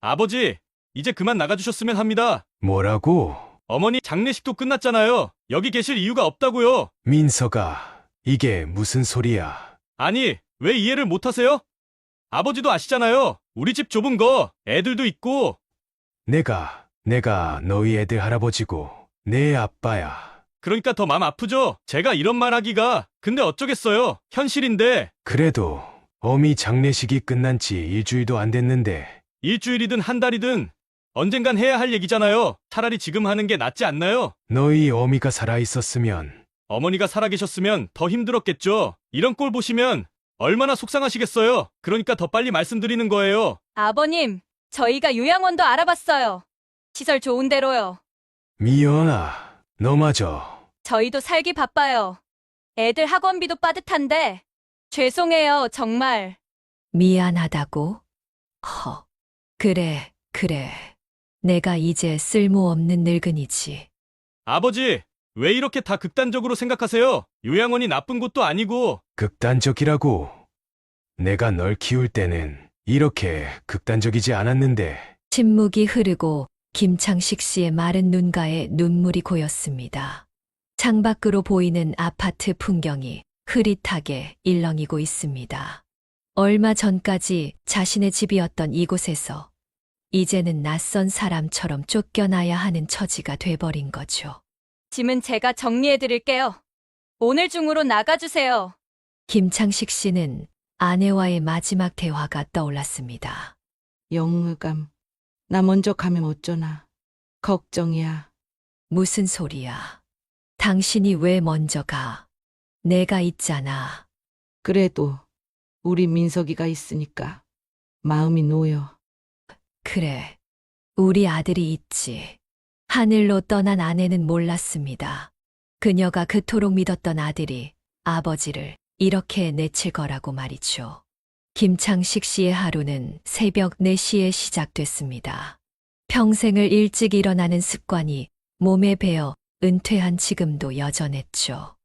아버지, 이제 그만 나가주셨으면 합니다. 뭐라고? 어머니 장례식도 끝났잖아요. 여기 계실 이유가 없다고요. 민서가, 이게 무슨 소리야? 아니, 왜 이해를 못하세요? 아버지도 아시잖아요. 우리 집 좁은 거, 애들도 있고. 내가 너희 애들 할아버지고, 내 아빠야. 그러니까 더 마음 아프죠? 제가 이런 말 하기가. 근데 어쩌겠어요. 현실인데. 그래도, 어미 장례식이 끝난 지 일주일도 안 됐는데, 일주일이든 한 달이든 언젠간 해야 할 얘기잖아요. 차라리 지금 하는 게 낫지 않나요? 너희 어미가 살아있었으면, 어머니가 살아계셨으면 더 힘들었겠죠. 이런 꼴 보시면 얼마나 속상하시겠어요. 그러니까 더 빨리 말씀드리는 거예요. 아버님, 저희가 요양원도 알아봤어요. 시설 좋은 데로요. 미연아, 너마저. 저희도 살기 바빠요. 애들 학원비도 빠듯한데. 죄송해요, 정말. 미안하다고? 그래, 그래. 내가 이제 쓸모없는 늙은이지. 아버지, 왜 이렇게 다 극단적으로 생각하세요? 요양원이 나쁜 곳도 아니고. 극단적이라고. 내가 널 키울 때는 이렇게 극단적이지 않았는데, 침묵이 흐르고 김창식 씨의 마른 눈가에 눈물이 고였습니다. 창밖으로 보이는 아파트 풍경이 흐릿하게 일렁이고 있습니다. 얼마 전까지 자신의 집이었던 이곳에서 이제는 낯선 사람처럼 쫓겨나야 하는 처지가 돼버린 거죠. 짐은 제가 정리해드릴게요. 오늘 중으로 나가주세요. 김창식 씨는 아내와의 마지막 대화가 떠올랐습니다. 영의감, 나 먼저 가면 어쩌나. 걱정이야. 무슨 소리야? 당신이 왜 먼저 가? 내가 있잖아. 그래도 우리 민석이가 있으니까 마음이 놓여. 그래, 우리 아들이 있지. 하늘로 떠난 아내는 몰랐습니다. 그녀가 그토록 믿었던 아들이 아버지를 이렇게 내칠 거라고 말이죠. 김창식 씨의 하루는 새벽 4시에 시작됐습니다. 평생을 일찍 일어나는 습관이 몸에 배어 은퇴한 지금도 여전했죠.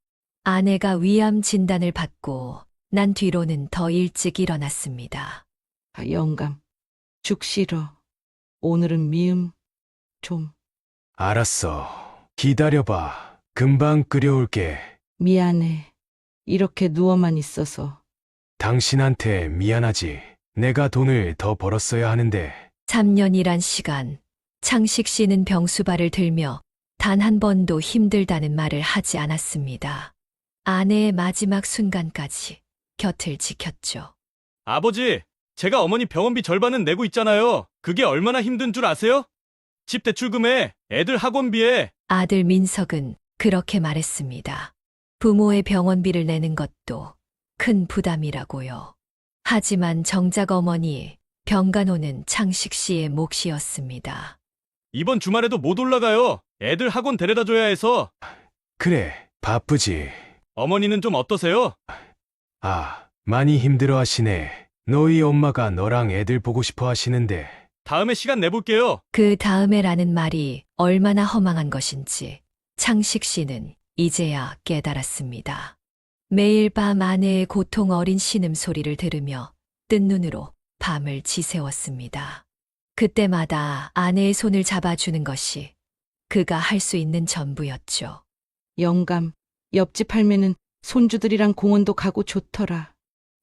아내가 위암 진단을 받고 난 뒤로는 더 일찍 일어났습니다. 영감, 죽 싫어. 오늘은 미음 좀. 알았어. 기다려봐. 금방 끓여올게. 미안해. 이렇게 누워만 있어서. 당신한테 미안하지. 내가 돈을 더 벌었어야 하는데, 3년이란 시간, 창식 씨는 병수발을 들며 단 한 번도 힘들다는 말을 하지 않았습니다. 아내의 마지막 순간까지 곁을 지켰죠. 아버지, 제가 어머니 병원비 절반은 내고 있잖아요. 그게 얼마나 힘든 줄 아세요? 집 대출금에, 애들 학원비에. 아들 민석은 그렇게 말했습니다. 부모의 병원비를 내는 것도 큰 부담이라고요. 하지만 정작 어머니, 병간호는 창식 씨의 몫이었습니다. 이번 주말에도 못 올라가요. 애들 학원 데려다 줘야 해서. 그래, 바쁘지. 어머니는 좀 어떠세요? 많이 힘들어 하시네. 너희 엄마가 너랑 애들 보고 싶어 하시는데, 다음에 시간 내볼게요. 그 다음에라는 말이 얼마나 허망한 것인지 창식 씨는 이제야 깨달았습니다. 매일 밤 아내의 고통 어린 신음소리를 들으며 뜬 눈으로 밤을 지새웠습니다. 그때마다 아내의 손을 잡아주는 것이 그가 할 수 있는 전부였죠. 영감, 옆집 할매는 손주들이랑 공원도 가고 좋더라.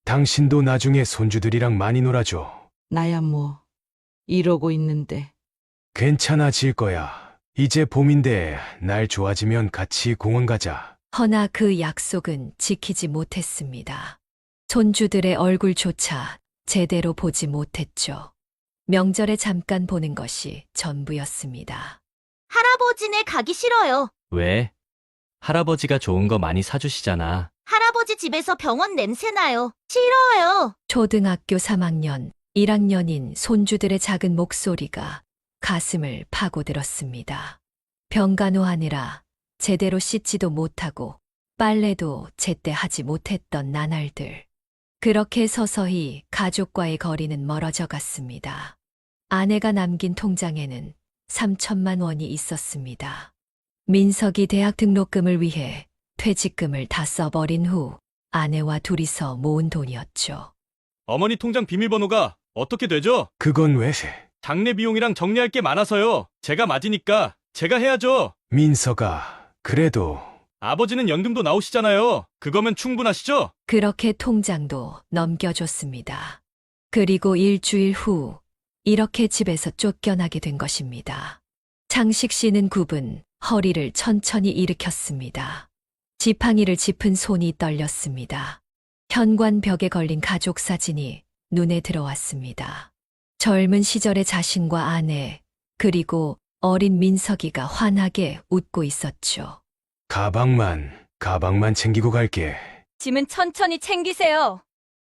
당신도 나중에 손주들이랑 많이 놀아줘. 나야 뭐. 이러고 있는데. 괜찮아질 거야. 이제 봄인데 날 좋아지면 같이 공원 가자. 허나 그 약속은 지키지 못했습니다. 손주들의 얼굴조차 제대로 보지 못했죠. 명절에 잠깐 보는 것이 전부였습니다. 할아버지네 가기 싫어요. 왜? 할아버지가 좋은 거 많이 사주시잖아. 할아버지 집에서 병원 냄새 나요. 싫어요. 초등학교 3학년, 1학년인 손주들의 작은 목소리가 가슴을 파고들었습니다. 병간호하느라 제대로 씻지도 못하고 빨래도 제때 하지 못했던 나날들. 그렇게 서서히 가족과의 거리는 멀어져 갔습니다. 아내가 남긴 통장에는 3천만 원이 있었습니다. 민석이 대학 등록금을 위해 퇴직금을 다 써버린 후 아내와 둘이서 모은 돈이었죠. 어머니 통장 비밀번호가 어떻게 되죠? 그건 왜? 장례 비용이랑 정리할 게 많아서요. 제가 맞으니까 제가 해야죠. 민서가 그래도 아버지는 연금도 나오시잖아요. 그거면 충분하시죠? 그렇게 통장도 넘겨줬습니다. 그리고 일주일 후 이렇게 집에서 쫓겨나게 된 것입니다. 창식 씨는 굽은 허리를 천천히 일으켰습니다. 지팡이를 짚은 손이 떨렸습니다. 현관 벽에 걸린 가족 사진이 눈에 들어왔습니다. 젊은 시절의 자신과 아내, 그리고 어린 민석이가 환하게 웃고 있었죠. 가방만 챙기고 갈게. 짐은 천천히 챙기세요.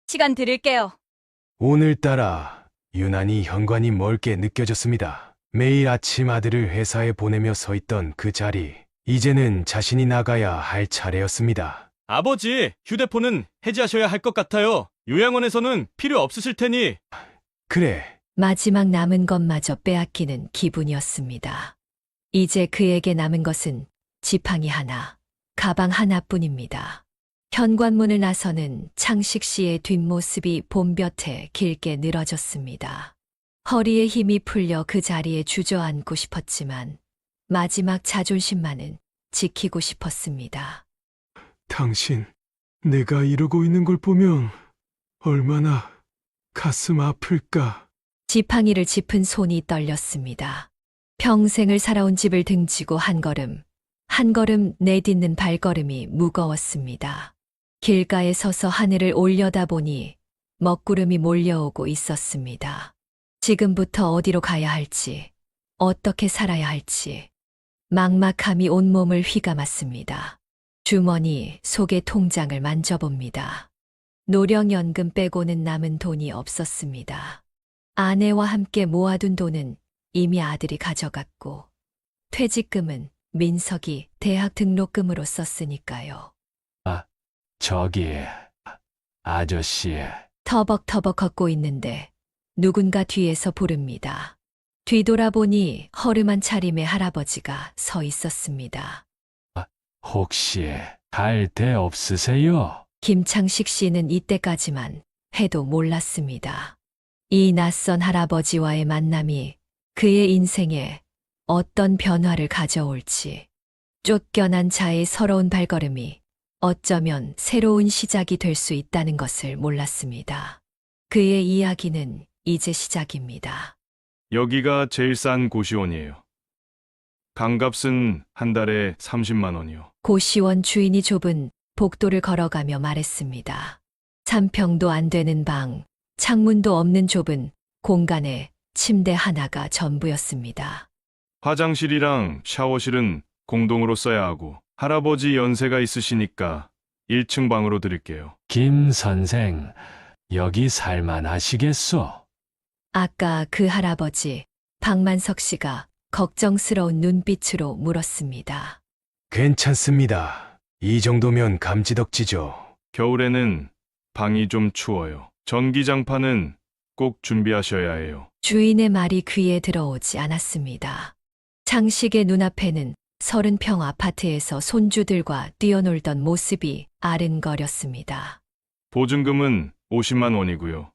시간 드릴게요. 오늘따라 유난히 현관이 멀게 느껴졌습니다. 매일 아침 아들을 회사에 보내며 서 있던 그 자리, 이제는 자신이 나가야 할 차례였습니다. 아버지, 휴대폰은 해지하셔야 할 것 같아요. 요양원에서는 필요 없으실 테니. 그래, 마지막 남은 것마저 빼앗기는 기분이었습니다. 이제 그에게 남은 것은 지팡이 하나, 가방 하나뿐입니다. 현관문을 나서는 창식 씨의 뒷모습이 봄볕에 길게 늘어졌습니다. 허리에 힘이 풀려 그 자리에 주저앉고 싶었지만 마지막 자존심만은 지키고 싶었습니다. 당신, 내가 이러고 있는 걸 보면 얼마나 가슴 아플까. 지팡이를 짚은 손이 떨렸습니다. 평생을 살아온 집을 등지고 한 걸음 내딛는 발걸음이 무거웠습니다. 길가에 서서 하늘을 올려다보니 먹구름이 몰려오고 있었습니다. 지금부터 어디로 가야 할지, 어떻게 살아야 할지, 막막함이 온몸을 휘감았습니다. 주머니 속의 통장을 만져봅니다. 노령연금 빼고는 남은 돈이 없었습니다. 아내와 함께 모아둔 돈은 이미 아들이 가져갔고, 퇴직금은 민석이 대학 등록금으로 썼으니까요. 저기, 아저씨. 터벅터벅 걷고 있는데 누군가 뒤에서 부릅니다. 뒤돌아보니 허름한 차림의 할아버지가 서 있었습니다. 혹시 갈 데 없으세요? 김창식 씨는 이때까지만 해도 몰랐습니다. 이 낯선 할아버지와의 만남이 그의 인생에 어떤 변화를 가져올지, 쫓겨난 자의 서러운 발걸음이 어쩌면 새로운 시작이 될 수 있다는 것을 몰랐습니다. 그의 이야기는 이제 시작입니다. 여기가 제일 싼 고시원이에요. 방값은 한 달에 30만 원이요. 고시원 주인이 좁은 복도를 걸어가며 말했습니다. 3평도 안 되는 방, 창문도 없는 좁은 공간에 침대 하나가 전부였습니다. 화장실이랑 샤워실은 공동으로 써야 하고 할아버지 연세가 있으시니까 1층 방으로 드릴게요. 김 선생, 여기 살만하시겠소? 아까 그 할아버지, 박만석 씨가 걱정스러운 눈빛으로 물었습니다. 괜찮습니다. 이 정도면 감지덕지죠. 겨울에는 방이 좀 추워요. 전기장판은 꼭 준비하셔야 해요. 주인의 말이 귀에 들어오지 않았습니다. 창식의 눈앞에는 30평 아파트에서 손주들과 뛰어놀던 모습이 아른거렸습니다. 보증금은 50만 원이고요.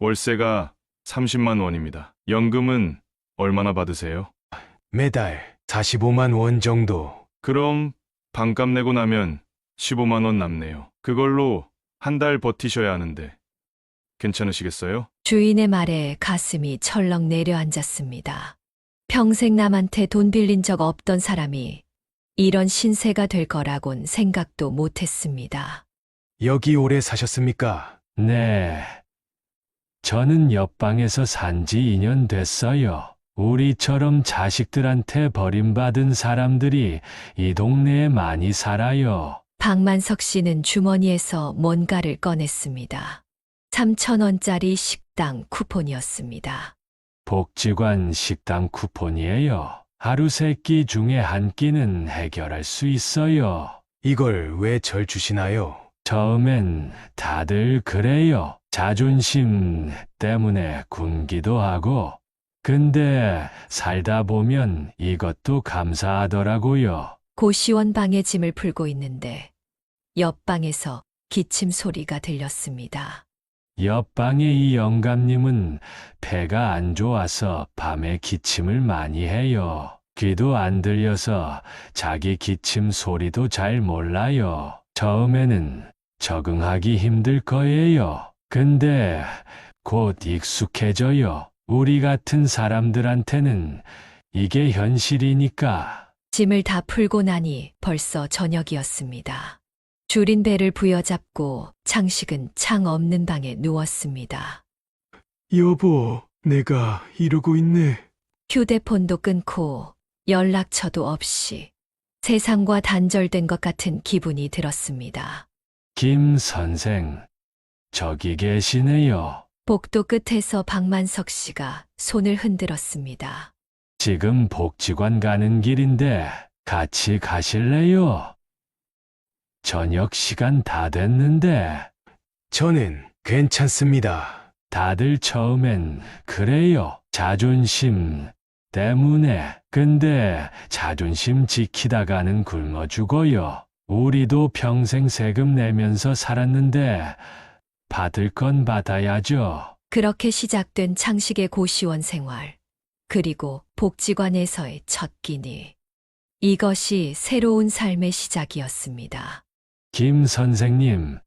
월세가 30만 원입니다. 연금은 얼마나 받으세요? 매달 45만 원 정도. 그럼 방값 내고 나면 15만 원 남네요. 그걸로 한 달 버티셔야 하는데 괜찮으시겠어요? 주인의 말에 가슴이 철렁 내려앉았습니다. 평생 남한테 돈 빌린 적 없던 사람이 이런 신세가 될 거라곤 생각도 못했습니다. 여기 오래 사셨습니까? 네. 저는 옆방에서 산지 2년 됐어요. 우리처럼 자식들한테 버림받은 사람들이 이 동네에 많이 살아요. 박만석 씨는 주머니에서 뭔가를 꺼냈습니다. 3,000원짜리 식당 쿠폰이었습니다. 복지관 식당 쿠폰이에요. 하루 3끼 중에 한 끼는 해결할 수 있어요. 이걸 왜 절 주시나요? 처음엔 다들 그래요. 자존심 때문에 굶기도 하고. 근데 살다 보면 이것도 감사하더라고요. 고시원 방에 짐을 풀고 있는데 옆방에서 기침 소리가 들렸습니다. 옆방의 이 영감님은 배가 안 좋아서 밤에 기침을 많이 해요. 귀도 안 들려서 자기 기침 소리도 잘 몰라요. 처음에는 적응하기 힘들 거예요. 근데 곧 익숙해져요. 우리 같은 사람들한테는 이게 현실이니까. 짐을 다 풀고 나니 벌써 저녁이었습니다. 줄인 배를 부여잡고 창식은 창 없는 방에 누웠습니다. 여보, 내가 이러고 있네. 휴대폰도 끊고 연락처도 없이 세상과 단절된 것 같은 기분이 들었습니다. 김 선생, 저기 계시네요. 복도 끝에서 박만석 씨가 손을 흔들었습니다. 지금 복지관 가는 길인데 같이 가실래요? 저녁 시간 다 됐는데. 저는 괜찮습니다. 다들 처음엔 그래요. 자존심 때문에. 근데 자존심 지키다가는 굶어 죽어요. 우리도 평생 세금 내면서 살았는데 받을 건 받아야죠. 그렇게 시작된 창식의 고시원 생활, 그리고 복지관에서의 첫 끼니. 이것이 새로운 삶의 시작이었습니다. 김 선생님,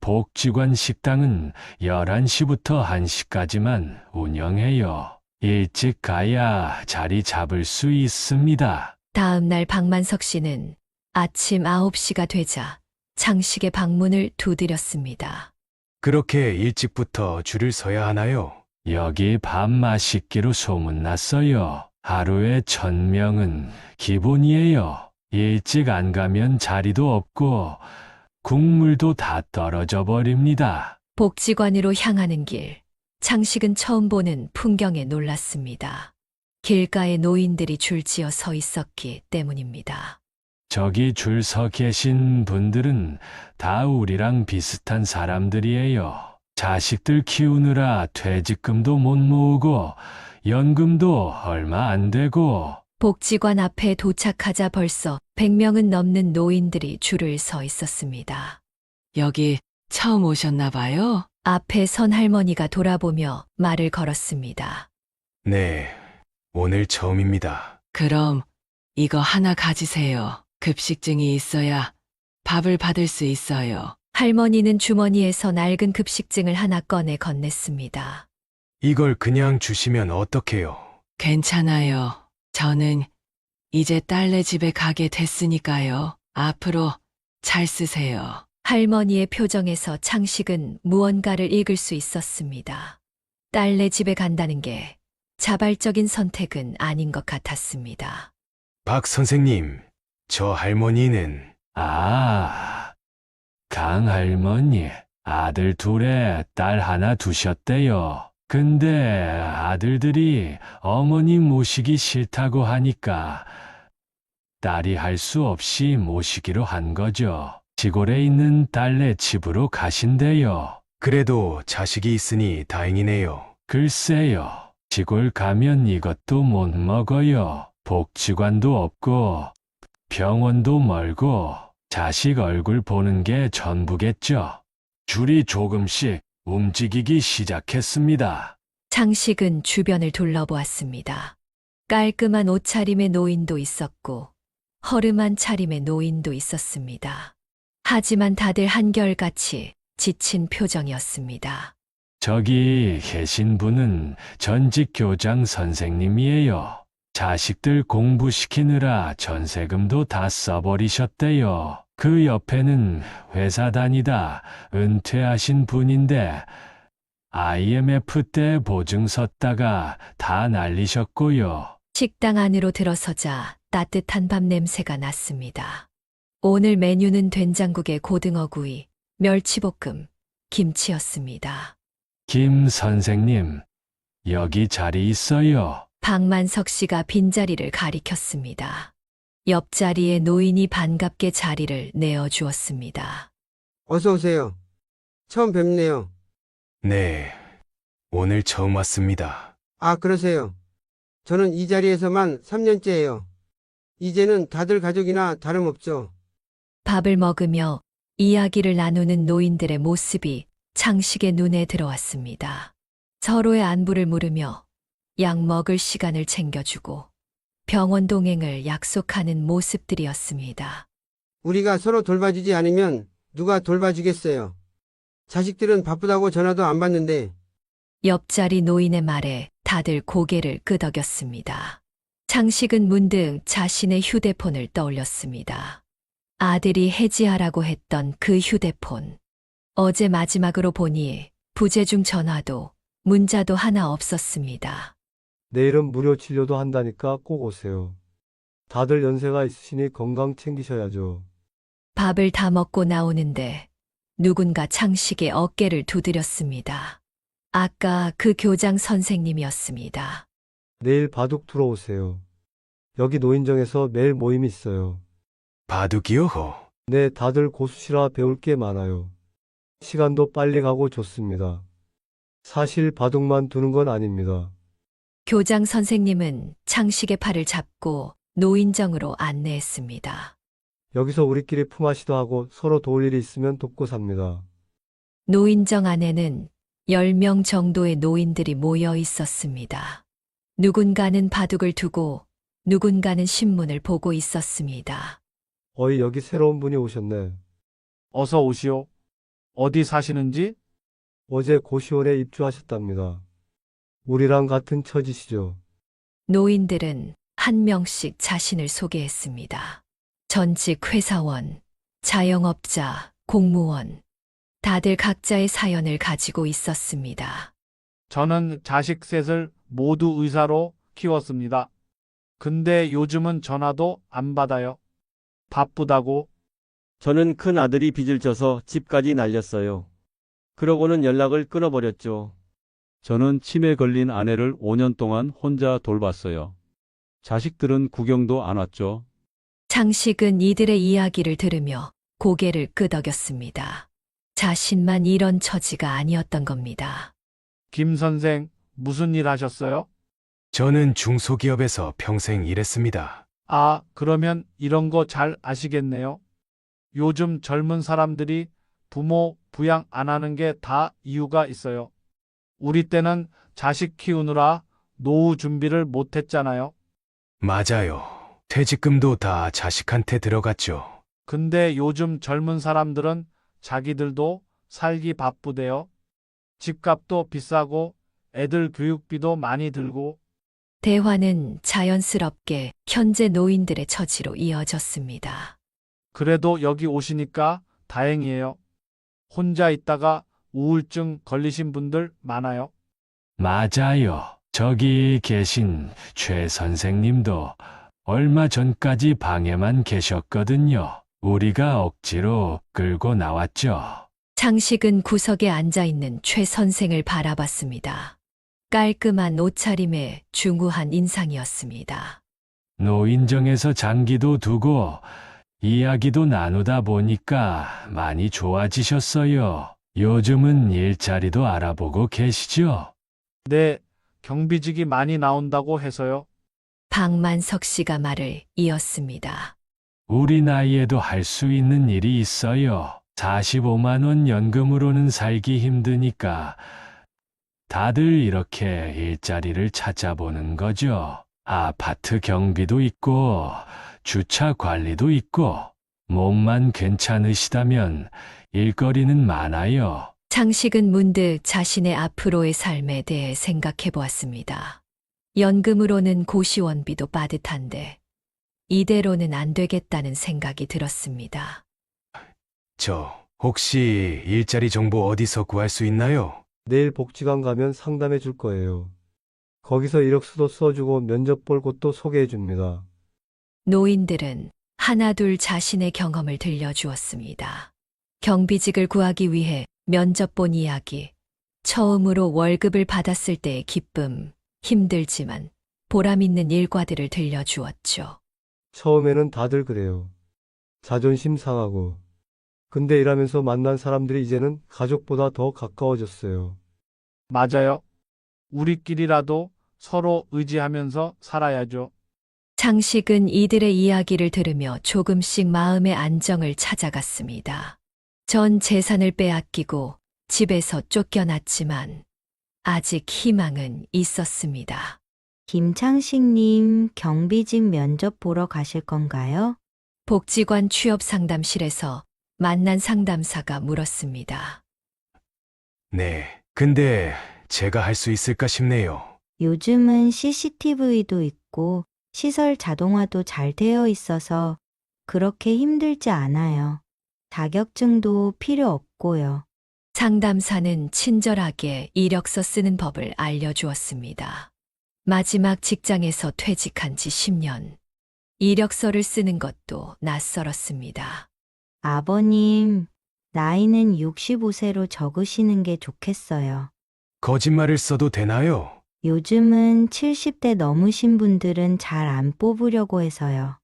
복지관 식당은 11시부터 1시까지만 운영해요. 일찍 가야 자리 잡을 수 있습니다. 다음 날 박만석 씨는 아침 9시가 되자 창식의 방문을 두드렸습니다. 그렇게 일찍부터 줄을 서야 하나요? 여기 밥 맛있기로 소문났어요. 하루에 1000명은 기본이에요. 일찍 안 가면 자리도 없고 국물도 다 떨어져 버립니다. 복지관으로 향하는 길, 창식은 처음 보는 풍경에 놀랐습니다. 길가에 노인들이 줄지어 서 있었기 때문입니다. 저기 줄 서 계신 분들은 다 우리랑 비슷한 사람들이에요. 자식들 키우느라 퇴직금도 못 모으고 연금도 얼마 안 되고. 복지관 앞에 도착하자 벌써 100명은 넘는 노인들이 줄을 서 있었습니다. 여기 처음 오셨나 봐요? 앞에 선 할머니가 돌아보며 말을 걸었습니다. 네, 오늘 처음입니다. 그럼 이거 하나 가지세요. 급식증이 있어야 밥을 받을 수 있어요. 할머니는 주머니에서 낡은 급식증을 하나 꺼내 건넸습니다. 이걸 그냥 주시면 어떡해요? 괜찮아요. 저는 이제 딸네 집에 가게 됐으니까요. 앞으로 잘 쓰세요. 할머니의 표정에서 창식은 무언가를 읽을 수 있었습니다. 딸네 집에 간다는 게 자발적인 선택은 아닌 것 같았습니다. 박 선생님, 저 할머니는 강할머니, 아들 둘에 딸 하나 두셨대요. 근데 아들들이 어머니 모시기 싫다고 하니까 딸이 할 수 없이 모시기로 한 거죠. 시골에 있는 딸네 집으로 가신대요. 그래도 자식이 있으니 다행이네요. 글쎄요, 시골 가면 이것도 못 먹어요. 복지관도 없고 병원도 멀고 자식 얼굴 보는 게 전부겠죠. 줄이 조금씩 움직이기 시작했습니다. 창식은 주변을 둘러보았습니다. 깔끔한 옷차림의 노인도 있었고 허름한 차림의 노인도 있었습니다. 하지만 다들 한결같이 지친 표정이었습니다. 저기 계신 분은 전직 교장 선생님이에요. 자식들 공부시키느라 전세금도 다 써버리셨대요. 그 옆에는 회사 다니다 은퇴하신 분인데 IMF 때 보증 섰다가 다 날리셨고요. 식당 안으로 들어서자 따뜻한 밥 냄새가 났습니다. 오늘 메뉴는 된장국에 고등어구이, 멸치볶음, 김치였습니다. 김 선생님, 여기 자리 있어요. 박만석 씨가 빈자리를 가리켰습니다. 옆자리에 노인이 반갑게 자리를 내어주었습니다. 어서 오세요. 처음 뵙네요. 네, 오늘 처음 왔습니다. 아, 그러세요. 저는 이 자리에서만 3년째예요. 이제는 다들 가족이나 다름없죠. 밥을 먹으며 이야기를 나누는 노인들의 모습이 창식의 눈에 들어왔습니다. 서로의 안부를 물으며 약 먹을 시간을 챙겨주고 병원 동행을 약속하는 모습들이었습니다. 우리가 서로 돌봐주지 않으면 누가 돌봐주겠어요. 자식들은 바쁘다고 전화도 안 받는데 옆자리 노인의 말에 다들 고개를 끄덕였습니다. 창식은 문득 자신의 휴대폰을 떠올렸습니다. 아들이 해지하라고 했던 그 휴대폰. 어제 마지막으로 보니 부재중 전화도 문자도 하나 없었습니다. 내일은 무료 치료도 한다니까 꼭 오세요. 다들 연세가 있으시니 건강 챙기셔야죠. 밥을 다 먹고 나오는데 누군가 창식의 어깨를 두드렸습니다. 아까 그 교장 선생님이었습니다. 내일 바둑 두러 오세요. 여기 노인정에서 매일 모임이 있어요. 바둑이요? 네, 다들 고수시라 배울 게 많아요. 시간도 빨리 가고 좋습니다. 사실 바둑만 두는 건 아닙니다. 교장 선생님은 창식의 팔을 잡고 노인정으로 안내했습니다. 여기서 우리끼리 품앗이도 하고 서로 도울 일이 있으면 돕고 삽니다. 노인정 안에는 10명 정도의 노인들이 모여 있었습니다. 누군가는 바둑을 두고 누군가는 신문을 보고 있었습니다. 어이, 여기 새로운 분이 오셨네. 어서 오시오. 어디 사시는지? 어제 고시원에 입주하셨답니다. 우리랑 같은 처지시죠. 노인들은 한 명씩 자신을 소개했습니다. 전직 회사원, 자영업자, 공무원. 다들 각자의 사연을 가지고 있었습니다. 저는 자식 셋을 모두 의사로 키웠습니다. 근데 요즘은 전화도 안 받아요. 바쁘다고. 저는 큰 아들이 빚을 져서 집까지 날렸어요. 그러고는 연락을 끊어버렸죠. 저는 치매 걸린 아내를 5년 동안 혼자 돌봤어요. 자식들은 구경도 안 왔죠. 창식은 이들의 이야기를 들으며 고개를 끄덕였습니다. 자신만 이런 처지가 아니었던 겁니다. 김 선생, 무슨 일 하셨어요? 저는 중소기업에서 평생 일했습니다. 아, 그러면 이런 거 잘 아시겠네요. 요즘 젊은 사람들이 부모 부양 안 하는 게 다 이유가 있어요. 우리 때는 자식 키우느라 노후 준비를 못 했잖아요. 맞아요. 퇴직금도 다 자식한테 들어갔죠. 근데 요즘 젊은 사람들은 자기들도 살기 바쁘대요. 집값도 비싸고 애들 교육비도 많이 들고. 대화는 자연스럽게 현재 노인들의 처지로 이어졌습니다. 그래도 여기 오시니까 다행이에요. 혼자 있다가 우울증 걸리신 분들 많아요. 맞아요. 저기 계신 최 선생님도 얼마 전까지 방에만 계셨거든요. 우리가 억지로 끌고 나왔죠. 창식은 구석에 앉아있는 최 선생을 바라봤습니다. 깔끔한 옷차림에 중후한 인상이었습니다. 노인정에서 장기도 두고 이야기도 나누다 보니까 많이 좋아지셨어요. 요즘은 일자리도 알아보고 계시죠? 네, 경비직이 많이 나온다고 해서요. 박만석 씨가 말을 이었습니다. 우리 나이에도 할 수 있는 일이 있어요. 45만 원 연금으로는 살기 힘드니까 다들 이렇게 일자리를 찾아보는 거죠. 아파트 경비도 있고 주차 관리도 있고 몸만 괜찮으시다면 일거리는 많아요. 창식은 문득 자신의 앞으로의 삶에 대해 생각해 보았습니다. 연금으로는 고시원비도 빠듯한데 이대로는 안 되겠다는 생각이 들었습니다. 저 혹시 일자리 정보 어디서 구할 수 있나요? 내일 복지관 가면 상담해 줄 거예요. 거기서 이력서도 써주고 면접 볼 곳도 소개해 줍니다. 노인들은 하나둘 자신의 경험을 들려주었습니다. 경비직을 구하기 위해 면접 본 이야기, 처음으로 월급을 받았을 때의 기쁨, 힘들지만 보람 있는 일과들을 들려주었죠. 처음에는 다들 그래요. 자존심 상하고. 근데 일하면서 만난 사람들이 이제는 가족보다 더 가까워졌어요. 맞아요. 우리끼리라도 서로 의지하면서 살아야죠. 창식은 이들의 이야기를 들으며 조금씩 마음의 안정을 찾아갔습니다. 전 재산을 빼앗기고 집에서 쫓겨났지만 아직 희망은 있었습니다. 김창식님, 경비직 면접 보러 가실 건가요? 복지관 취업 상담실에서 만난 상담사가 물었습니다. 네, 근데 제가 할 수 있을까 싶네요. 요즘은 CCTV도 있고 시설 자동화도 잘 되어 있어서 그렇게 힘들지 않아요. 자격증도 필요 없고요. 상담사는 친절하게 이력서 쓰는 법을 알려주었습니다. 마지막 직장에서 퇴직한 지 10년. 이력서를 쓰는 것도 낯설었습니다. 아버님, 나이는 65세로 적으시는 게 좋겠어요. 거짓말을 써도 되나요? 요즘은 70대 넘으신 분들은 잘 안 뽑으려고 해서요.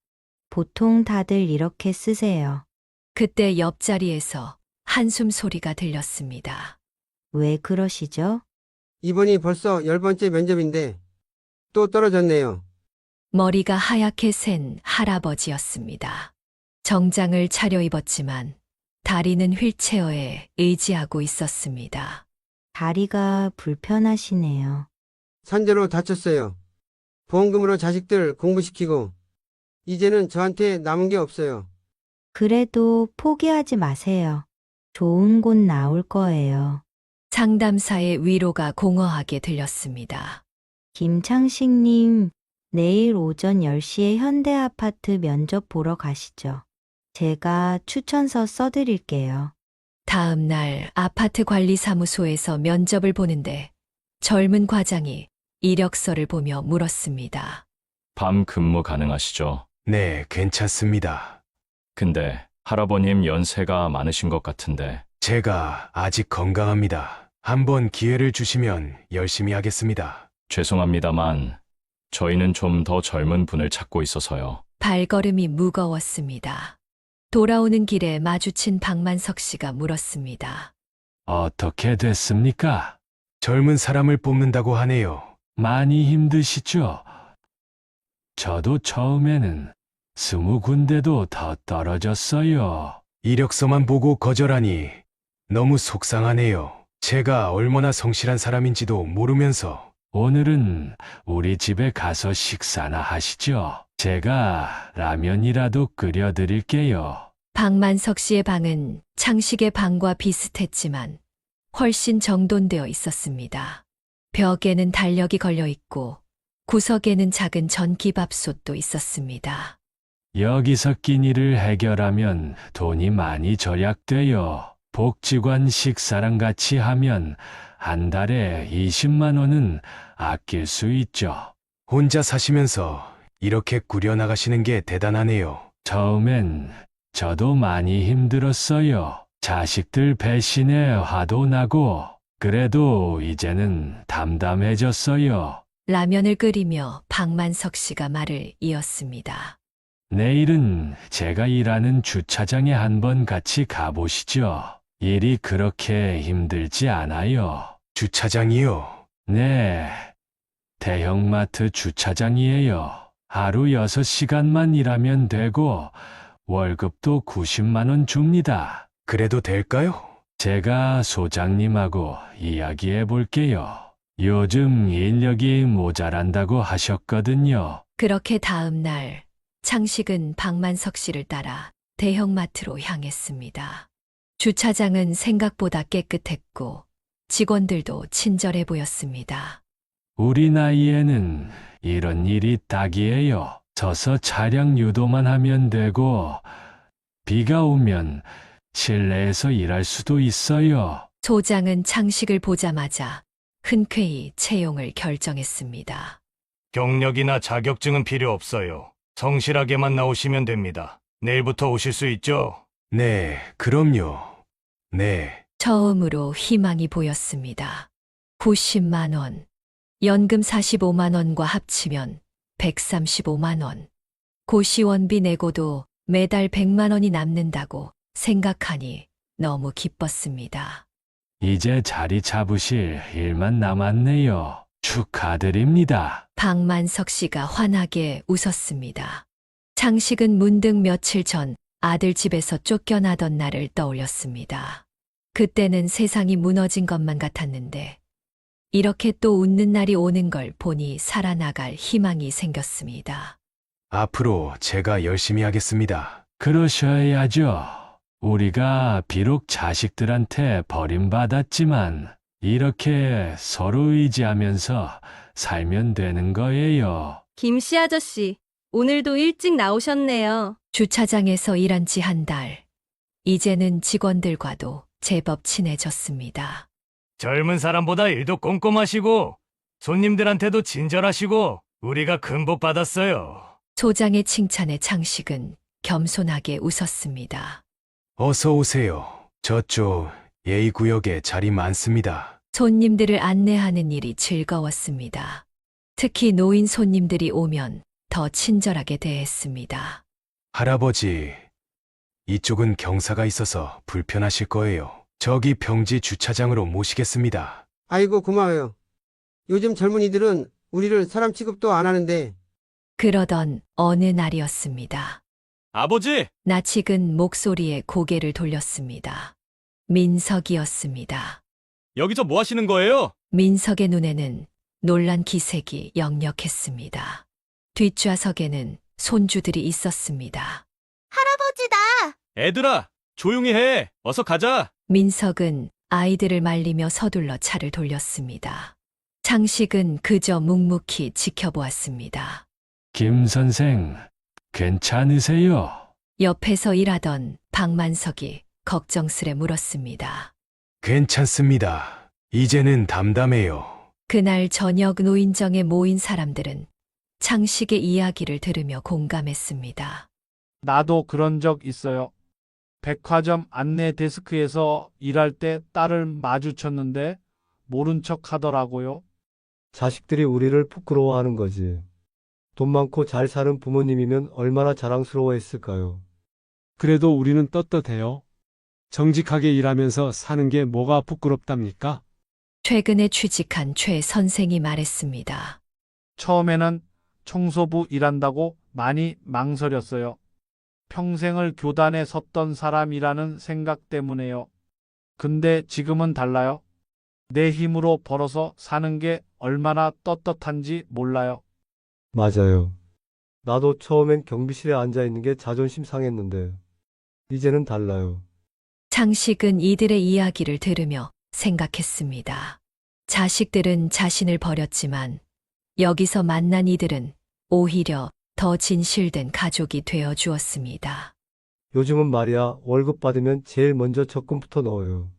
보통 다들 이렇게 쓰세요. 그때 옆자리에서 한숨 소리가 들렸습니다. 왜 그러시죠? 이번이 벌써 10번째 면접인데 또 떨어졌네요. 머리가 하얗게 센 할아버지였습니다. 정장을 차려입었지만 다리는 휠체어에 의지하고 있었습니다. 다리가 불편하시네요. 산재로 다쳤어요. 보험금으로 자식들 공부시키고 이제는 저한테 남은 게 없어요. 그래도 포기하지 마세요. 좋은 곳 나올 거예요. 상담사의 위로가 공허하게 들렸습니다. 김창식님, 내일 오전 10시에 현대아파트 면접 보러 가시죠. 제가 추천서 써드릴게요. 다음 날 아파트 관리사무소에서 면접을 보는데 젊은 과장이 이력서를 보며 물었습니다. 밤 근무 가능하시죠? 네, 괜찮습니다. 근데 할아버님 연세가 많으신 것 같은데. 제가 아직 건강합니다. 한번 기회를 주시면 열심히 하겠습니다. 죄송합니다만 저희는 좀 더 젊은 분을 찾고 있어서요. 발걸음이 무거웠습니다. 돌아오는 길에 마주친 박만석 씨가 물었습니다. 어떻게 됐습니까? 젊은 사람을 뽑는다고 하네요. 많이 힘드시죠? 저도 처음에는 20군데도 더 떨어졌어요. 이력서만 보고 거절하니 너무 속상하네요. 제가 얼마나 성실한 사람인지도 모르면서. 오늘은 우리 집에 가서 식사나 하시죠. 제가 라면이라도 끓여드릴게요. 박만석 씨의 방은 창식의 방과 비슷했지만 훨씬 정돈되어 있었습니다. 벽에는 달력이 걸려 있고 구석에는 작은 전기밥솥도 있었습니다. 여기서 끼니를 해결하면 돈이 많이 절약돼요. 복지관 식사랑 같이 하면 한 달에 20만 원은 아낄 수 있죠. 혼자 사시면서 이렇게 꾸려나가시는 게 대단하네요. 처음엔 저도 많이 힘들었어요. 자식들 배신에 화도 나고, 그래도 이제는 담담해졌어요. 라면을 끓이며 박만석 씨가 말을 이었습니다. 내일은 제가 일하는 주차장에 한번 같이 가보시죠. 일이 그렇게 힘들지 않아요. 주차장이요? 네. 대형마트 주차장이에요. 하루 6시간만 일하면 되고 월급도 90만 원 줍니다. 그래도 될까요? 제가 소장님하고 이야기해 볼게요. 요즘 인력이 모자란다고 하셨거든요. 그렇게 다음 날 창식은 박만석 씨를 따라 대형마트로 향했습니다. 주차장은 생각보다 깨끗했고 직원들도 친절해 보였습니다. 우리 나이에는 이런 일이 딱이에요. 서서 차량 유도만 하면 되고 비가 오면 실내에서 일할 수도 있어요. 소장은 창식을 보자마자 흔쾌히 채용을 결정했습니다. 경력이나 자격증은 필요 없어요. 성실하게만 나오시면 됩니다. 내일부터 오실 수 있죠? 네, 그럼요. 네. 처음으로 희망이 보였습니다. 90만 원, 연금 45만 원과 합치면 135만 원. 고시원비 내고도 매달 100만 원이 남는다고 생각하니 너무 기뻤습니다. 이제 자리 잡으실 일만 남았네요. 축하드립니다. 박만석 씨가 환하게 웃었습니다. 창식은 문득 며칠 전 아들 집에서 쫓겨나던 날을 떠올렸습니다. 그때는 세상이 무너진 것만 같았는데 이렇게 또 웃는 날이 오는 걸 보니 살아나갈 희망이 생겼습니다. 앞으로 제가 열심히 하겠습니다. 그러셔야죠. 우리가 비록 자식들한테 버림받았지만 이렇게 서로 의지하면서 살면 되는 거예요. 김씨 아저씨, 오늘도 일찍 나오셨네요. 주차장에서 일한 지 한 달. 이제는 직원들과도 제법 친해졌습니다. 젊은 사람보다 일도 꼼꼼하시고 손님들한테도 친절하시고 우리가 큰 복 받았어요. 소장의 칭찬에 창식은 겸손하게 웃었습니다. 어서 오세요. 저쪽 예의구역에 자리 많습니다. 손님들을 안내하는 일이 즐거웠습니다. 특히 노인 손님들이 오면 더 친절하게 대했습니다. 할아버지, 이쪽은 경사가 있어서 불편하실 거예요. 저기 평지 주차장으로 모시겠습니다. 아이고, 고마워요. 요즘 젊은이들은 우리를 사람 취급도 안 하는데. 그러던 어느 날이었습니다. 아버지! 나칙은 목소리에 고개를 돌렸습니다. 민석이었습니다. 여기서 뭐 하시는 거예요? 민석의 눈에는 놀란 기색이 역력했습니다. 뒷좌석에는 손주들이 있었습니다. 할아버지다! 애들아, 조용히 해. 어서 가자. 민석은 아이들을 말리며 서둘러 차를 돌렸습니다. 창식은 그저 묵묵히 지켜보았습니다. 김 선생, 괜찮으세요? 옆에서 일하던 박만석이 걱정스레 물었습니다. 괜찮습니다. 이제는 담담해요. 그날 저녁 노인정에 모인 사람들은 창식의 이야기를 들으며 공감했습니다. 나도 그런 적 있어요. 백화점 안내 데스크에서 일할 때 딸을 마주쳤는데 모른 척 하더라고요. 자식들이 우리를 부끄러워하는 거지. 돈 많고 잘 사는 부모님이면 얼마나 자랑스러워했을까요? 그래도 우리는 떳떳해요. 정직하게 일하면서 사는 게 뭐가 부끄럽답니까? 최근에 취직한 최 선생이 말했습니다. 처음에는 청소부 일한다고 많이 망설였어요. 평생을 교단에 섰던 사람이라는 생각 때문에요. 근데 지금은 달라요. 내 힘으로 벌어서 사는 게 얼마나 떳떳한지 몰라요. 맞아요. 나도 처음엔 경비실에 앉아 있는 게 자존심 상했는데 이제는 달라요. 창식은 이들의 이야기를 들으며 생각했습니다. 자식들은 자신을 버렸지만 여기서 만난 이들은 오히려 더 진실된 가족이 되어 주었습니다. 요즘은 말이야, 월급 받으면 제일 먼저 적금부터 넣어요.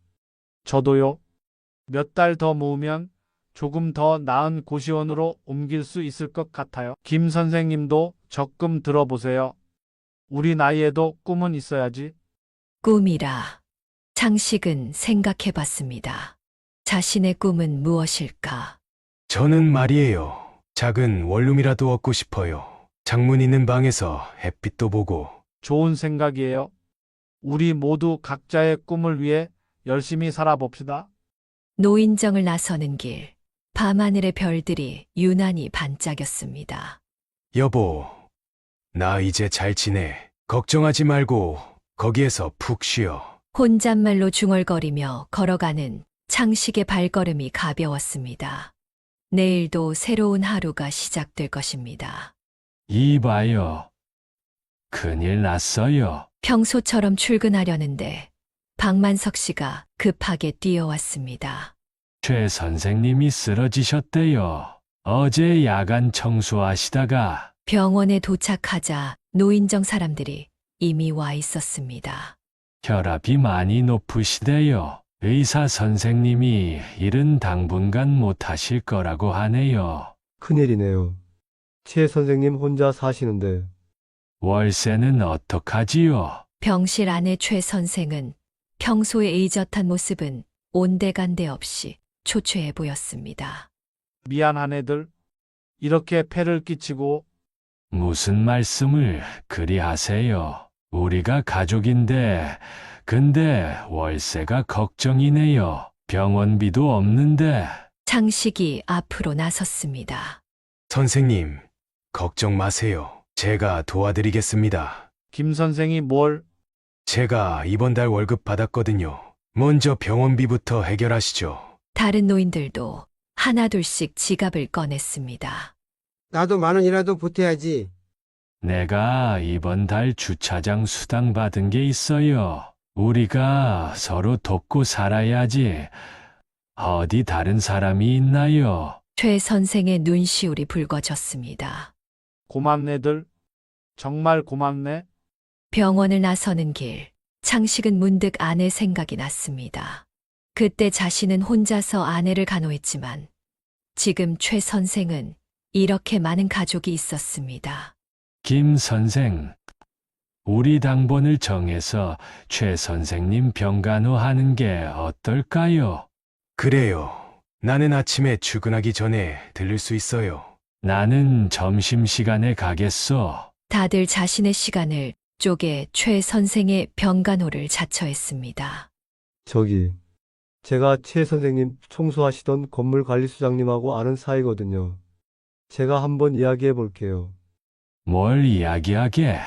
저도요. 몇 달 더 모으면 조금 더 나은 고시원으로 옮길 수 있을 것 같아요. 김 선생님도 적금 들어보세요. 우리 나이에도 꿈은 있어야지. 꿈이라. 창식은 생각해 봤습니다. 자신의 꿈은 무엇일까? 저는 말이에요. 작은 원룸이라도 얻고 싶어요. 창문 있는 방에서 햇빛도 보고. 좋은 생각이에요. 우리 모두 각자의 꿈을 위해 열심히 살아봅시다. 노인정을 나서는 길. 밤하늘의 별들이 유난히 반짝였습니다. 여보, 나 이제 잘 지내. 걱정하지 말고 거기에서 푹 쉬어. 혼잣말로 중얼거리며 걸어가는 창식의 발걸음이 가벼웠습니다. 내일도 새로운 하루가 시작될 것입니다. 이봐요. 큰일 났어요. 평소처럼 출근하려는데 박만석 씨가 급하게 뛰어왔습니다. 최 선생님이 쓰러지셨대요. 어제 야간 청소하시다가 병원에 도착하자 노인정 사람들이 이미 와 있었습니다. 혈압이 많이 높으시대요. 의사 선생님이 일은 당분간 못 하실 거라고 하네요. 큰일이네요. 최 선생님 혼자 사시는데. 월세는 어떡하지요? 병실 안의 최 선생은 평소의 의젓한 모습은 온데간데 없이 초췌해 보였습니다. 미안한 애들. 이렇게 폐를 끼치고. 무슨 말씀을 그리 하세요. 우리가 가족인데, 근데 월세가 걱정이네요. 병원비도 없는데. 창식이 앞으로 나섰습니다. 선생님, 걱정 마세요. 제가 도와드리겠습니다. 김 선생이 뭘? 제가 이번 달 월급 받았거든요. 먼저 병원비부터 해결하시죠. 다른 노인들도 하나둘씩 지갑을 꺼냈습니다. 나도 10,000원이라도 보태야지. 내가 이번 달 주차장 수당 받은 게 있어요. 우리가 서로 돕고 살아야지. 어디 다른 사람이 있나요? 최 선생의 눈시울이 붉어졌습니다. 고맙네들. 정말 고맙네. 병원을 나서는 길, 창식은 문득 아내 생각이 났습니다. 그때 자신은 혼자서 아내를 간호했지만 지금 최 선생은 이렇게 많은 가족이 있었습니다. 김 선생, 우리 당번을 정해서 최 선생님 병간호하는 게 어떨까요? 그래요. 나는 아침에 출근하기 전에 들를 수 있어요. 나는 점심시간에 가겠소. 다들 자신의 시간을 쪼개 최 선생의 병간호를 자처했습니다. 제가 최 선생님 청소하시던 건물 관리수장님하고 아는 사이거든요. 제가 한번 이야기해 볼게요. 뭘 이야기하게?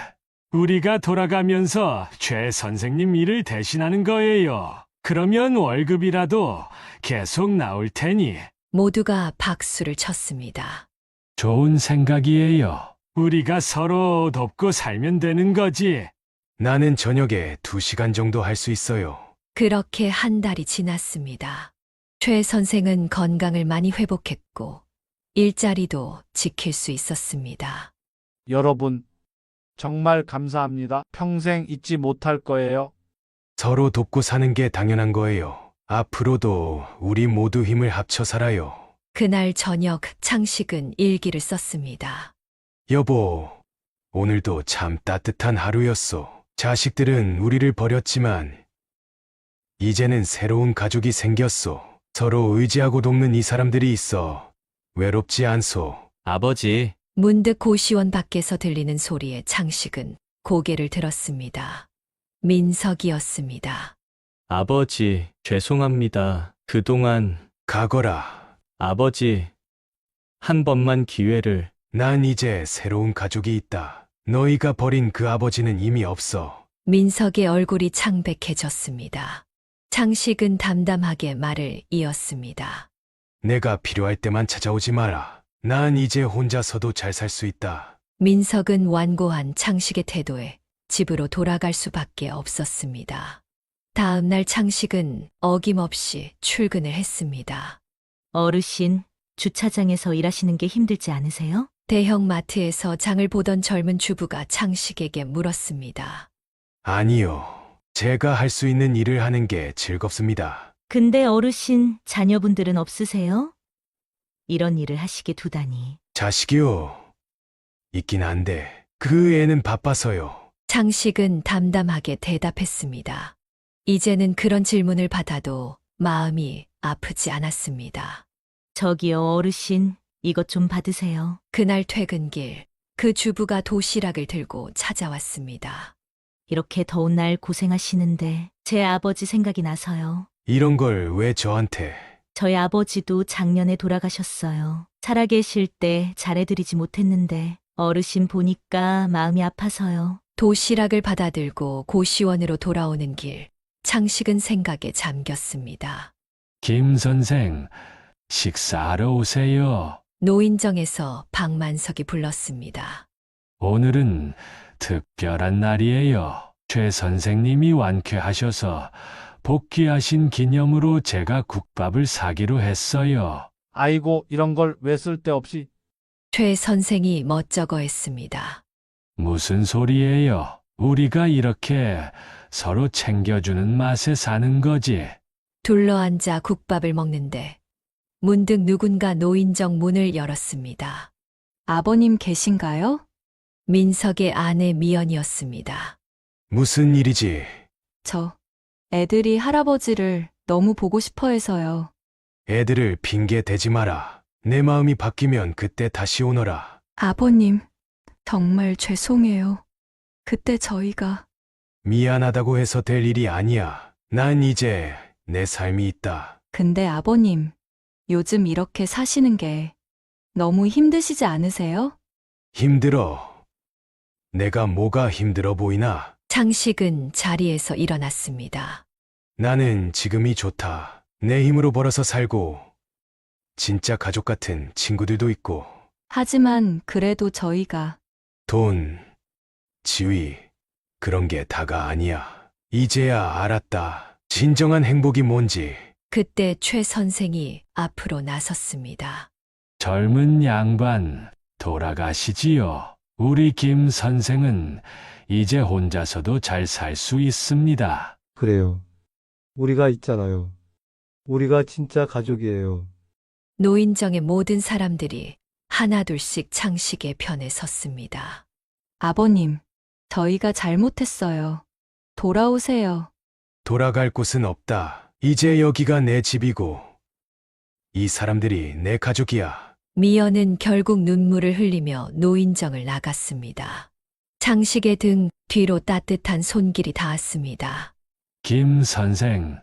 우리가 돌아가면서 최 선생님 일을 대신하는 거예요. 그러면 월급이라도 계속 나올 테니. 모두가 박수를 쳤습니다. 좋은 생각이에요. 우리가 서로 돕고 살면 되는 거지. 나는 저녁에 2시간 정도 할 수 있어요. 그렇게 한 달이 지났습니다. 최 선생은 건강을 많이 회복했고 일자리도 지킬 수 있었습니다. 여러분, 정말 감사합니다. 평생 잊지 못할 거예요. 서로 돕고 사는 게 당연한 거예요. 앞으로도 우리 모두 힘을 합쳐 살아요. 그날 저녁 창식은 일기를 썼습니다. 여보, 오늘도 참 따뜻한 하루였어. 자식들은 우리를 버렸지만 이제는 새로운 가족이 생겼어. 서로 의지하고 돕는 이 사람들이 있어. 외롭지 않소. 아버지, 문득 고시원 밖에서 들리는 소리에 창식은 고개를 들었습니다. 민석이었습니다. 아버지, 죄송합니다. 그동안 가거라. 아버지, 한 번만 기회를. 난 이제 새로운 가족이 있다. 너희가 버린 그 아버지는 이미 없어. 민석의 얼굴이 창백해졌습니다. 창식은 담담하게 말을 이었습니다. 내가 필요할 때만 찾아오지 마라. 난 이제 혼자서도 잘 살 수 있다. 민석은 완고한 창식의 태도에 집으로 돌아갈 수밖에 없었습니다. 다음 날 창식은 어김없이 출근을 했습니다. 어르신, 주차장에서 일하시는 게 힘들지 않으세요? 대형 마트에서 장을 보던 젊은 주부가 창식에게 물었습니다. 아니요. 제가 할 수 있는 일을 하는 게 즐겁습니다. 근데 어르신, 자녀분들은 없으세요? 이런 일을 하시게 두다니. 자식이요. 있긴 한데 그 애는 바빠서요. 창식은 담담하게 대답했습니다. 이제는 그런 질문을 받아도 마음이 아프지 않았습니다. 저기요, 어르신, 이것 좀 받으세요. 그날 퇴근길, 그 주부가 도시락을 들고 찾아왔습니다. 이렇게 더운 날 고생하시는데 제 아버지 생각이 나서요. 이런 걸 왜 저한테? 저희 아버지도 작년에 돌아가셨어요. 살아계실 때 잘해드리지 못했는데 어르신 보니까 마음이 아파서요. 도시락을 받아들고 고시원으로 돌아오는 길, 창식은 생각에 잠겼습니다. 김 선생, 식사하러 오세요. 노인정에서 박만석이 불렀습니다. 오늘은 특별한 날이에요. 최 선생님이 완쾌하셔서 복귀하신 기념으로 제가 국밥을 사기로 했어요. 아이고, 이런 걸 왜 쓸데없이. 최 선생이 멋쩍어 했습니다. 무슨 소리예요? 우리가 이렇게 서로 챙겨주는 맛에 사는 거지. 둘러앉아 국밥을 먹는데 문득 누군가 노인정 문을 열었습니다. 아버님 계신가요? 민석의 아내 미연이었습니다. 무슨 일이지? 애들이 할아버지를 너무 보고 싶어 해서요. 애들을 핑계 대지 마라. 내 마음이 바뀌면 그때 다시 오너라. 아버님, 정말 죄송해요. 그때 저희가. 미안하다고 해서 될 일이 아니야. 난 이제 내 삶이 있다. 근데 아버님, 요즘 이렇게 사시는 게 너무 힘드시지 않으세요? 힘들어. 내가 뭐가 힘들어 보이나? 창식은 자리에서 일어났습니다. 나는 지금이 좋다. 내 힘으로 벌어서 살고, 진짜 가족 같은 친구들도 있고, 하지만 그래도 저희가 돈, 지위, 그런 게 다가 아니야. 이제야 알았다. 진정한 행복이 뭔지. 그때 최 선생이 앞으로 나섰습니다. 젊은 양반, 돌아가시지요. 우리 김 선생은 이제 혼자서도 잘 살 수 있습니다. 그래요. 우리가 있잖아요. 우리가 진짜 가족이에요. 노인정의 모든 사람들이 하나둘씩 창식의 편에 섰습니다. 아버님, 저희가 잘못했어요. 돌아오세요. 돌아갈 곳은 없다. 이제 여기가 내 집이고, 이 사람들이 내 가족이야. 미연은 결국 눈물을 흘리며 노인정을 나갔습니다. 창식의 등 뒤로 따뜻한 손길이 닿았습니다. 김 선생,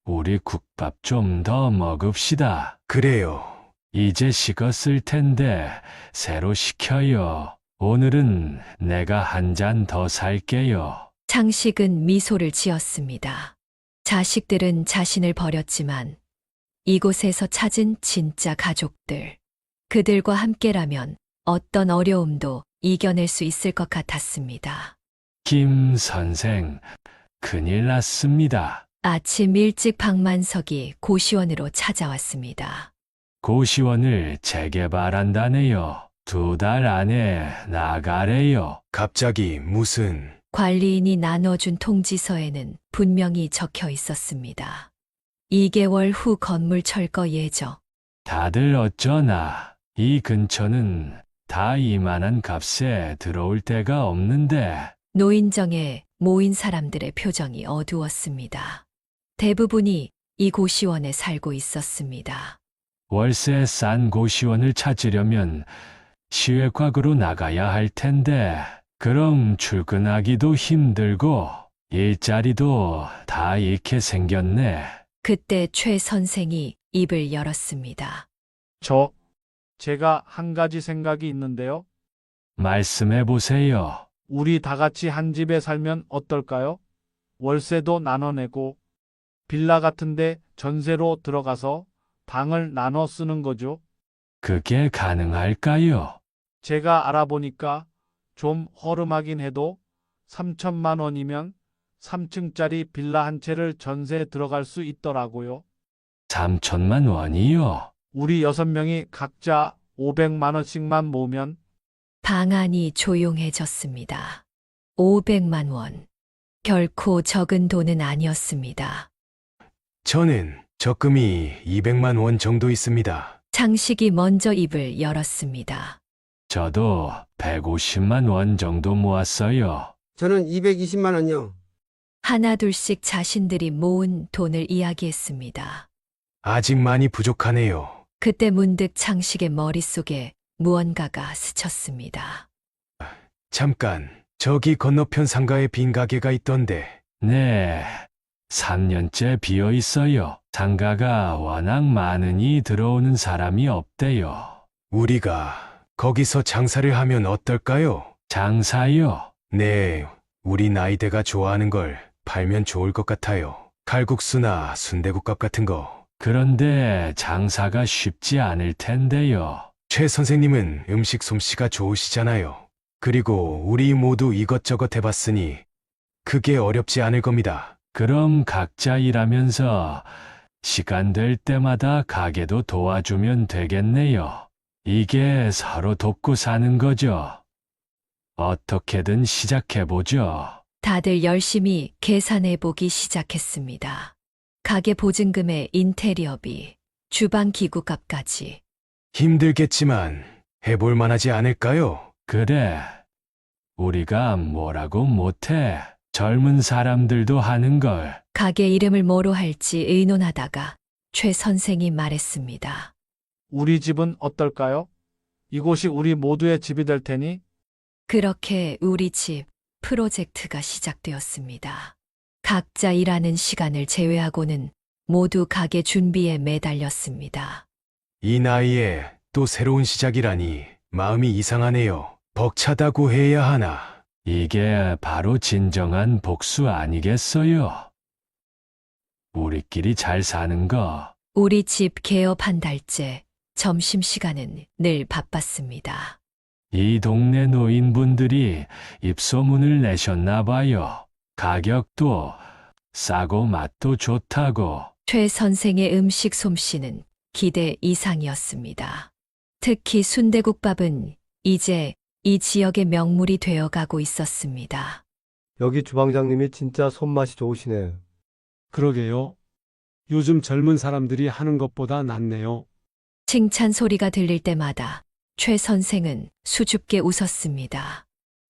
우리 국밥 좀 더 먹읍시다. 그래요. 이제 식었을 텐데 새로 시켜요. 오늘은 내가 한 잔 더 살게요. 창식은 미소를 지었습니다. 자식들은 자신을 버렸지만 이곳에서 찾은 진짜 가족들. 그들과 함께라면 어떤 어려움도 이겨낼 수 있을 것 같았습니다. 김 선생, 큰일 났습니다. 아침 일찍 박만석이 고시원으로 찾아왔습니다. 고시원을 재개발한다네요. 2달 안에 나가래요. 갑자기 무슨... 관리인이 나눠준 통지서에는 분명히 적혀 있었습니다. 2개월 후 건물 철거 예정. 다들 어쩌나. 이 근처는 다 이만한 값에 들어올 데가 없는데. 노인정에 모인 사람들의 표정이 어두웠습니다. 대부분이 이 고시원에 살고 있었습니다. 월세 싼 고시원을 찾으려면 시외곽으로 나가야 할 텐데, 그럼 출근하기도 힘들고 일자리도 다 잃게 생겼네. 그때 최 선생이 입을 열었습니다. 제가 한 가지 생각이 있는데요. 말씀해 보세요. 우리 다 같이 한 집에 살면 어떨까요? 월세도 나눠내고 빌라 같은데 전세로 들어가서 방을 나눠 쓰는 거죠. 그게 가능할까요? 제가 알아보니까 좀 허름하긴 해도 3천만 원이면 3층짜리 빌라 한 채를 전세 들어갈 수 있더라고요. 3천만 원이요? 우리 6명이 각자 500만 원씩만 모으면 방안이 조용해졌습니다. 500만 원. 결코 적은 돈은 아니었습니다. 저는 적금이 200만 원 정도 있습니다. 창식이 먼저 입을 열었습니다. 저도 150만 원 정도 모았어요. 저는 220만 원요. 하나둘씩 자신들이 모은 돈을 이야기했습니다. 아직 많이 부족하네요. 그때 문득 창식의 머릿속에 무언가가 스쳤습니다. 잠깐, 저기 건너편 상가에 빈 가게가 있던데. 네, 3년째 비어 있어요. 상가가 워낙 많으니 들어오는 사람이 없대요. 우리가 거기서 장사를 하면 어떨까요? 장사요? 네, 우리 나이대가 좋아하는 걸 팔면 좋을 것 같아요. 칼국수나 순대국밥 같은 거. 그런데 장사가 쉽지 않을 텐데요. 최 선생님은 음식 솜씨가 좋으시잖아요. 그리고 우리 모두 이것저것 해봤으니 그게 어렵지 않을 겁니다. 그럼 각자 일하면서 시간 될 때마다 가게도 도와주면 되겠네요. 이게 서로 돕고 사는 거죠. 어떻게든 시작해보죠. 다들 열심히 계산해보기 시작했습니다. 가게 보증금의 인테리어비, 주방 기구값까지. 힘들겠지만 해볼 만하지 않을까요? 그래. 우리가 뭐라고 못해. 젊은 사람들도 하는 걸. 가게 이름을 뭐로 할지 의논하다가 최 선생이 말했습니다. 우리 집은 어떨까요? 이곳이 우리 모두의 집이 될 테니 그렇게 우리 집 프로젝트가 시작되었습니다. 각자 일하는 시간을 제외하고는 모두 가게 준비에 매달렸습니다. 이 나이에 또 새로운 시작이라니 마음이 이상하네요. 벅차다고 해야 하나. 이게 바로 진정한 복수 아니겠어요? 우리끼리 잘 사는 거. 우리 집 개업 한 달째 점심시간은 늘 바빴습니다. 이 동네 노인분들이 입소문을 내셨나 봐요. 가격도 싸고 맛도 좋다고. 최 선생의 음식 솜씨는 기대 이상이었습니다. 특히 순대국밥은 이제 이 지역의 명물이 되어가고 있었습니다. 여기 주방장님이 진짜 손맛이 좋으시네. 그러게요. 요즘 젊은 사람들이 하는 것보다 낫네요. 칭찬 소리가 들릴 때마다 최 선생은 수줍게 웃었습니다.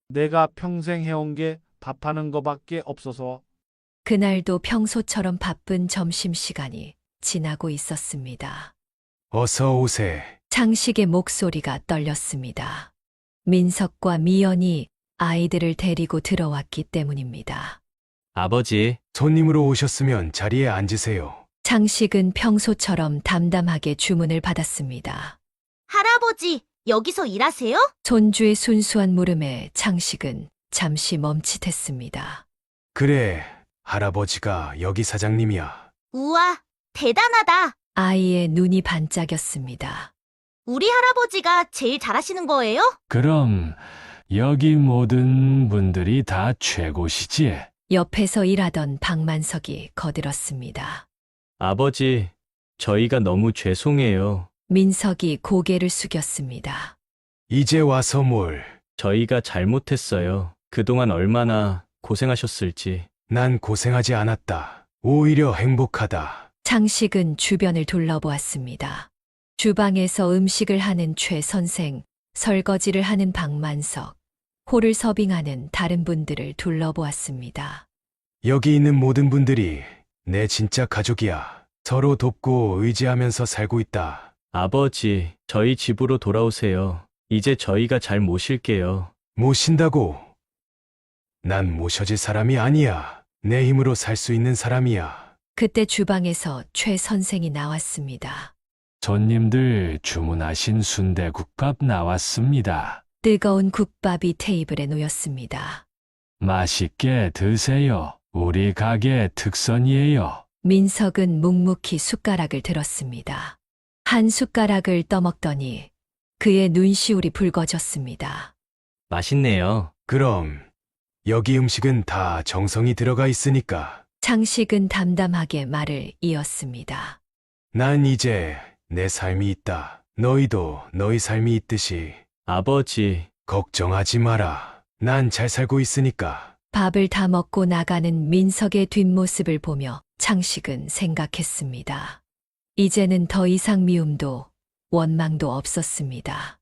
내가 평생 해온 게 밥하는 거밖에 없어서. 그날도 평소처럼 바쁜 점심시간이 지나고 있었습니다. 어서 오세. 창식의 목소리가 떨렸습니다. 민석과 미연이 아이들을 데리고 들어왔기 때문입니다. 아버지, 손님으로 오셨으면 자리에 앉으세요. 창식은 평소처럼 담담하게 주문을 받았습니다. 할아버지, 여기서 일하세요? 손주의 순수한 물음에 창식은 잠시 멈칫했습니다. 그래, 할아버지가 여기 사장님이야. 우와, 대단하다. 아이의 눈이 반짝였습니다. 우리 할아버지가 제일 잘하시는 거예요? 그럼 여기 모든 분들이 다 최고시지? 옆에서 일하던 박만석이 거들었습니다. 아버지, 저희가 너무 죄송해요. 민석이 고개를 숙였습니다. 이제 와서 뭘. 저희가 잘못했어요. 그동안 얼마나 고생하셨을지. 난 고생하지 않았다. 오히려 행복하다. 창식은 주변을 둘러보았습니다. 주방에서 음식을 하는 최 선생, 설거지를 하는 박만석, 홀을 서빙하는 다른 분들을 둘러보았습니다. 여기 있는 모든 분들이 내 진짜 가족이야. 서로 돕고 의지하면서 살고 있다. 아버지, 저희 집으로 돌아오세요. 이제 저희가 잘 모실게요. 모신다고? 난 모셔질 사람이 아니야. 내 힘으로 살 수 있는 사람이야. 그때 주방에서 최 선생이 나왔습니다. 손님들 주문하신 순대국밥 나왔습니다. 뜨거운 국밥이 테이블에 놓였습니다. 맛있게 드세요. 우리 가게 특선이에요. 민석은 묵묵히 숟가락을 들었습니다. 한 숟가락을 떠먹더니 그의 눈시울이 붉어졌습니다. 맛있네요. 그럼 여기 음식은 다 정성이 들어가 있으니까. 창식은 담담하게 말을 이었습니다. 난 이제 내 삶이 있다. 너희도 너희 삶이 있듯이. 아버지, 걱정하지 마라. 난 잘 살고 있으니까. 밥을 다 먹고 나가는 민석의 뒷모습을 보며 창식은 생각했습니다. 이제는 더 이상 미움도 원망도 없었습니다.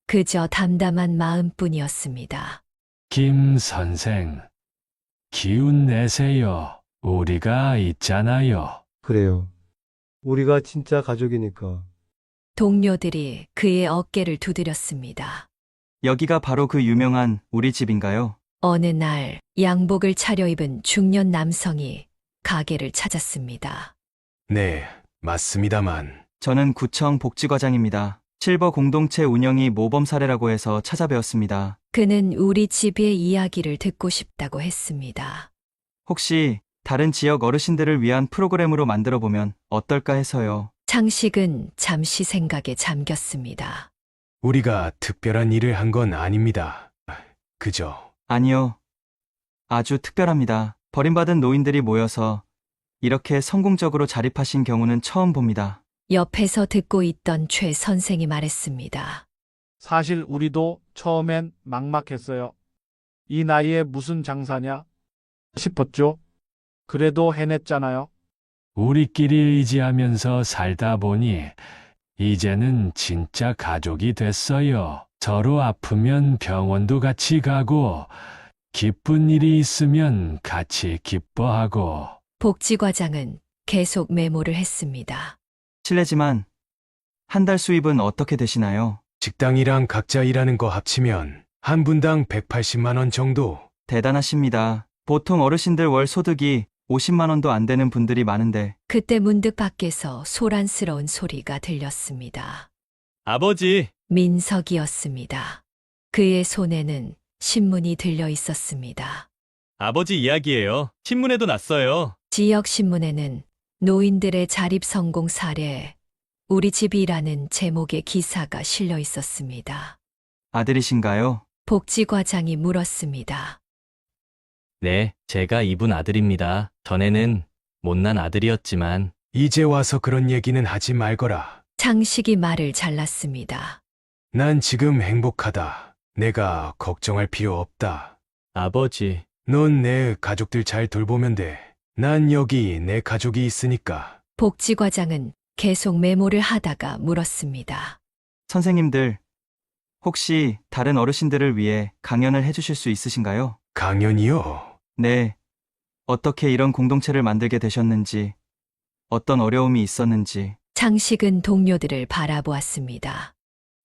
그저 담담한 마음뿐이었습니다. 김 선생, 기운 내세요. 우리가 있잖아요. 그래요. 우리가 진짜 가족이니까. 동료들이 그의 어깨를 두드렸습니다. 여기가 바로 그 유명한 우리 집인가요? 어느 날 양복을 차려입은 중년 남성이 가게를 찾았습니다. 네, 맞습니다만. 저는 구청 복지과장입니다. 실버 공동체 운영이 모범 사례라고 해서 찾아뵈었습니다. 그는 우리 집의 이야기를 듣고 싶다고 했습니다. 혹시 다른 지역 어르신들을 위한 프로그램으로 만들어 보면 어떨까 해서요. 창식은 잠시 생각에 잠겼습니다. 우리가 특별한 일을 한 건 아닙니다. 그저. 아니요. 아주 특별합니다. 버림받은 노인들이 모여서 이렇게 성공적으로 자립하신 경우는 처음 봅니다. 옆에서 듣고 있던 최 선생이 말했습니다. 사실 우리도 처음엔 막막했어요. 이 나이에 무슨 장사냐 싶었죠. 그래도 해냈잖아요. 우리끼리 의지하면서 살다 보니 이제는 진짜 가족이 됐어요. 서로 아프면 병원도 같이 가고 기쁜 일이 있으면 같이 기뻐하고. 복지과장은 계속 메모를 했습니다. 실례지만 한 달 수입은 어떻게 되시나요? 식당이랑 각자 일하는 거 합치면 한 분당 180만 원 정도. 대단하십니다. 보통 어르신들 월 소득이 50만 원도 안 되는 분들이 많은데. 그때 문득 밖에서 소란스러운 소리가 들렸습니다. 아버지! 민석이었습니다. 그의 손에는 신문이 들려 있었습니다. 아버지 이야기예요. 신문에도 났어요. 지역 신문에는 노인들의 자립 성공 사례, 우리 집이라는 제목의 기사가 실려 있었습니다. 아들이신가요? 복지과장이 물었습니다. 네, 제가 이분 아들입니다. 전에는 못난 아들이었지만 이제 와서 그런 얘기는 하지 말거라. 창식이 말을 잘랐습니다. 난 지금 행복하다. 내가 걱정할 필요 없다. 아버지, 넌 내 가족들 잘 돌보면 돼. 난 여기 내 가족이 있으니까. 복지과장은 계속 메모를 하다가 물었습니다. 선생님들, 혹시 다른 어르신들을 위해 강연을 해주실 수 있으신가요? 강연이요? 네. 어떻게 이런 공동체를 만들게 되셨는지, 어떤 어려움이 있었는지. 창식은 동료들을 바라보았습니다.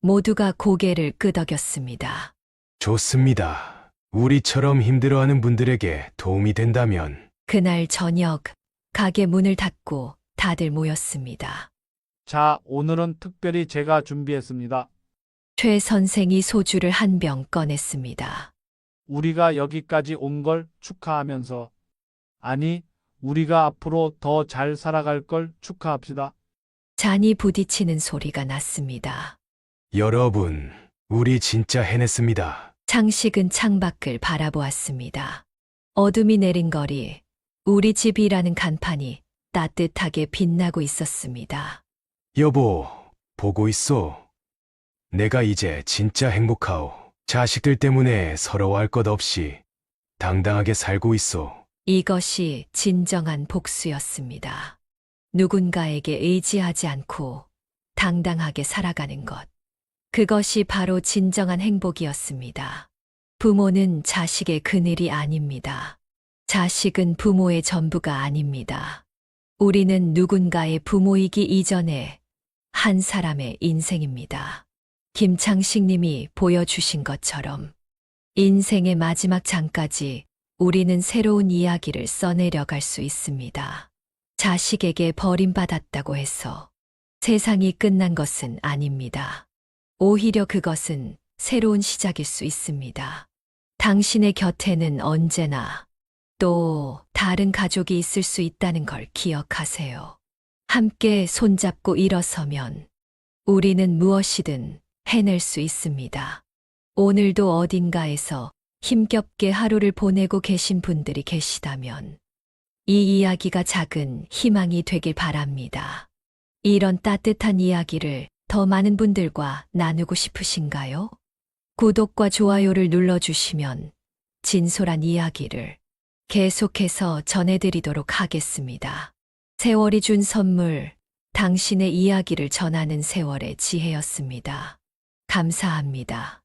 모두가 고개를 끄덕였습니다. 좋습니다. 우리처럼 힘들어하는 분들에게 도움이 된다면. 그날 저녁, 가게 문을 닫고 다들 모였습니다. 자, 오늘은 특별히 제가 준비했습니다. 최 선생이 소주를 한 병 꺼냈습니다. 우리가 여기까지 온 걸 축하하면서, 아니, 우리가 앞으로 더 잘 살아갈 걸 축하합시다. 잔이 부딪히는 소리가 났습니다. 여러분, 우리 진짜 해냈습니다. 창식은 창밖을 바라보았습니다. 어둠이 내린 거리, 우리 집이라는 간판이 따뜻하게 빛나고 있었습니다. 여보, 보고 있소. 내가 이제 진짜 행복하오. 자식들 때문에 서러워할 것 없이 당당하게 살고 있소. 이것이 진정한 복수였습니다. 누군가에게 의지하지 않고 당당하게 살아가는 것. 그것이 바로 진정한 행복이었습니다. 부모는 자식의 그늘이 아닙니다. 자식은 부모의 전부가 아닙니다. 우리는 누군가의 부모이기 이전에 한 사람의 인생입니다. 김창식 님이 보여주신 것처럼 인생의 마지막 장까지 우리는 새로운 이야기를 써내려갈 수 있습니다. 자식에게 버림받았다고 해서 세상이 끝난 것은 아닙니다. 오히려 그것은 새로운 시작일 수 있습니다. 당신의 곁에는 언제나 또 다른 가족이 있을 수 있다는 걸 기억하세요. 함께 손잡고 일어서면 우리는 무엇이든 해낼 수 있습니다. 오늘도 어딘가에서 힘겹게 하루를 보내고 계신 분들이 계시다면 이 이야기가 작은 희망이 되길 바랍니다. 이런 따뜻한 이야기를 더 많은 분들과 나누고 싶으신가요? 구독과 좋아요를 눌러주시면 진솔한 이야기를 계속해서 전해드리도록 하겠습니다. 세월이 준 선물, 당신의 이야기를 전하는 세월의 지혜였습니다. 감사합니다.